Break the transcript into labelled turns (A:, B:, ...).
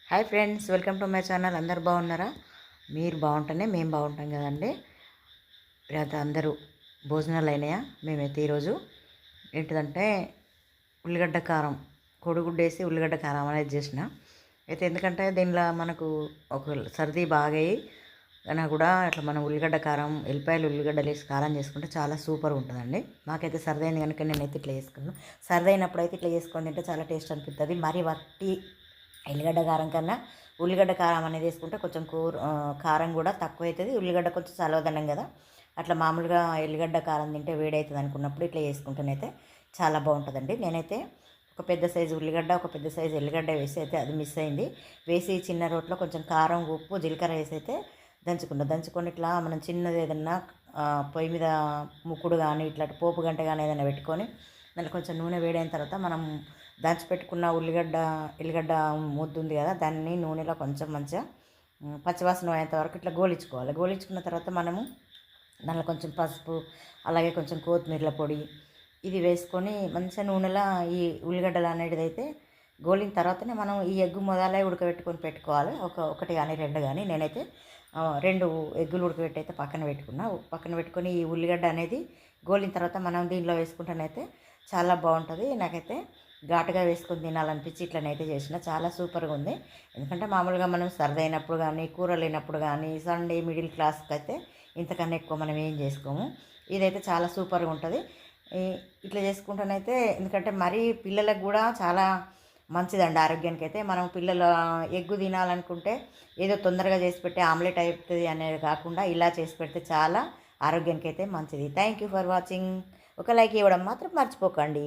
A: Hi friends, welcome to my channel. అందరు బాగున్నారా? మీరు బాగుంటేనే మేము బాగుంటాం కదండి. అయితే అందరూ భోజనాలు అయినాయా? మేమైతే ఈరోజు ఏంటిదంటే ఉల్లిగడ్డ కారం, కోడిగుడ్డు వేసి ఉల్లిగడ్డ కారం అనేది చేసిన. అయితే ఎందుకంటే దీనిలో మనకు ఒక సర్ది బాగా అయినా కూడా ఇట్లా మనం ఉల్లిగడ్డ కారం, ఎల్లిపాయలు ఉల్లిగడ్డలు వేసి కారం చేసుకుంటే చాలా సూపర్ ఉంటుందండి. నాకైతే సర్ది అయింది కనుక నేనైతే ఇట్లా చేసుకున్నాను. సర్ది అయినప్పుడు అయితే ఇట్లా చేసుకొని తింటే చాలా టేస్ట్ అనిపిస్తుంది. మరి వట్టి ఎల్లిగడ్డ కారం కన్నా ఉల్లిగడ్డ కారం అనేది వేసుకుంటే కొంచెం కారం కూడా తక్కువ అవుతుంది. ఉల్లిగడ్డ కొంచెం చలవదనం కదా, అట్లా మామూలుగా ఎల్లిగడ్డ కారం తింటే వేడవుతుంది అనుకున్నప్పుడు ఇట్లా చేసుకుంటేనైతే చాలా బాగుంటుందండి. నేనైతే ఒక పెద్ద సైజు ఉల్లిగడ్డ, ఒక పెద్ద సైజు ఎల్లిగడ్డ వేసి అయితే అది మిస్ అయింది. వేసి చిన్న రోట్లో కొంచెం కారం, ఉప్పు, జీలకర్ర వేసి అయితే దంచుకొని ఇట్లా మనం చిన్నది ఏదన్నా పొయ్యి మీద ముక్కుడు కానీ ఇట్లా పోపు గంట కానీ ఏదైనా పెట్టుకొని దాంట్లో కొంచెం నూనె వేడైన తర్వాత మనం పెట్టుకున్న ఎల్లిగడ్డ ముద్దు ఉంది కదా, దాన్ని నూనెలో కొంచెం మంచిగా పచ్చివాసన అయ్యేంత వరకు ఇట్లా గోలించుకోవాలి. గోలించుకున్న తర్వాత మనము దాంట్లో కొంచెం పసుపు, అలాగే కొంచెం కొత్తిమీర పొడి ఇది వేసుకొని మంచిగా నూనెలో ఈ ఉల్లిగడ్డలు అనేది అయితే గోలిన తర్వాతనే మనం ఈ ఎగ్గు మొదలై పెట్టుకోవాలి. ఒకటి కానీ రెండు కానీ, నేనైతే 2 ఎగ్గులు ఉడకబెట్టి అయితే పక్కన పెట్టుకొని ఈ ఉల్లిగడ్డ అనేది గోలిన తర్వాత మనం దీనిలో వేసుకుంటానైతే చాలా బాగుంటుంది. నాకైతే ఘాటుగా వేసుకొని తినాలనిపించి ఇట్లనైతే చేసిన. చాలా సూపర్గా ఉంది. ఎందుకంటే మామూలుగా మనం సరదైనప్పుడు కానీ, కూర లేనప్పుడు కానీ, సండే మిడిల్ క్లాస్కి అయితే ఇంతకన్నా ఎక్కువ మనం ఏం చేసుకోము. ఇదైతే చాలా సూపర్గా ఉంటుంది. ఇట్లా చేసుకుంటానైతే ఎందుకంటే మరీ పిల్లలకు కూడా చాలా మంచిదండి ఆరోగ్యానికి. అయితే మనం పిల్లలు ఎగ్గు తినాలనుకుంటే ఏదో తొందరగా చేసి పెట్టి ఆమ్లెట్ అవుతుంది అనేది కాకుండా ఇలా చేసి పెడితే చాలా ఆరోగ్యానికి అయితే మంచిది. Thank you for watching. ఒక లైక్ ఇవ్వడం మాత్రం మర్చిపోకండి.